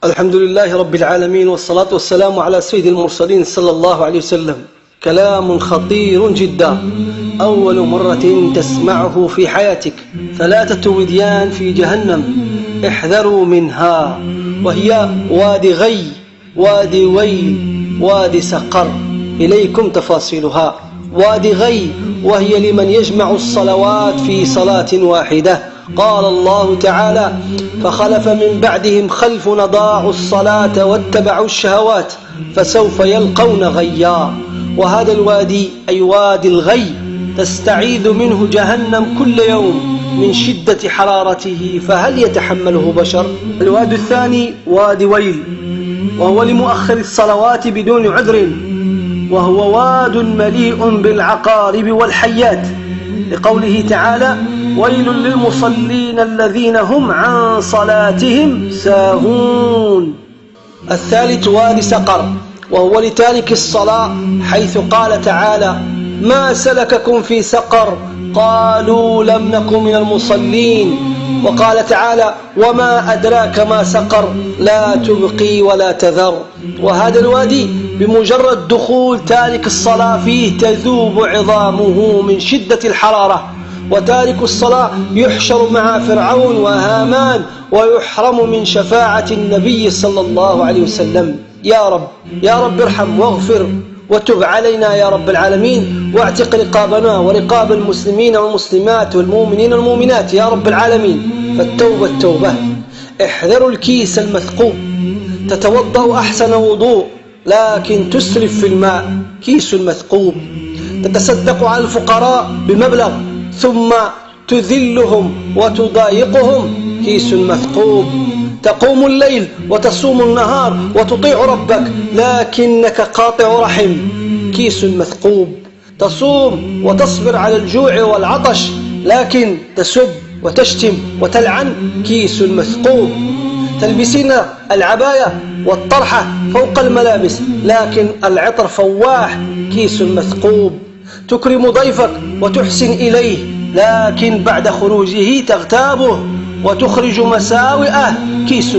الحمد لله رب العالمين، والصلاة والسلام على سيد المرسلين صلى الله عليه وسلم. كلام خطير جدا، أول مرة تسمعه في حياتك. 3 وديان في جهنم، احذروا منها، وهي وادي غي، وادي ويل، وادي سقر. إليكم تفاصيلها. وادي غي وهي لمن يجمع الصلوات في صلاة واحدة. قال الله تعالى: فخلف من بعدهم خلف أضاعوا الصلاة واتبعوا الشهوات فسوف يلقون غيا. وهذا الوادي أي وادي الغي تستعيذ منه جهنم كل يوم من شدة حرارته، فهل يتحمله بشر؟ الوادي الثاني وادي ويل، وهو لمؤخر الصلوات بدون عذر، وهو واد مليء بالعقارب والحيات، لقوله تعالى: ويل للمصلين الذين هم عن صلاتهم ساهون. الثالث وادي سقر، وهو لتارك الصلاة، حيث قال تعالى: ما سلككم في سقر؟ قالوا لم نكن من المصلين. وقال تعالى: وما أدراك ما سقر؟ لا تبقي ولا تذر. وهذا الوادي بمجرد دخول تارك الصلاة فيه تذوب عظامه من شدة الحرارة، وتارك الصلاة يحشر مع فرعون وهامان ويحرم من شفاعة النبي صلى الله عليه وسلم. يا رب، يا رب ارحم واغفر وتب علينا يا رب العالمين، واعتق رقابنا ورقاب المسلمين والمسلمات والمؤمنين والمؤمنات يا رب العالمين. فالتوبة التوبة. احذروا الكيس المثقوب. تتوضأ أحسن وضوء لكن تسرف في الماء، كيس مثقوب. تتصدق على الفقراء بمبلغ ثم تذلهم وتضايقهم، كيس مثقوب. تقوم الليل وتصوم النهار وتطيع ربك لكنك قاطع رحم، كيس مثقوب. تصوم وتصبر على الجوع والعطش لكن تسب وتشتم وتلعن، كيس مثقوب. تلبسين العباية والطرحة فوق الملابس لكن العطر فواح، كيس مثقوب. تكرم ضيفك وتحسن إليه لكن بعد خروجه تغتابه وتخرج مساوئه، كيس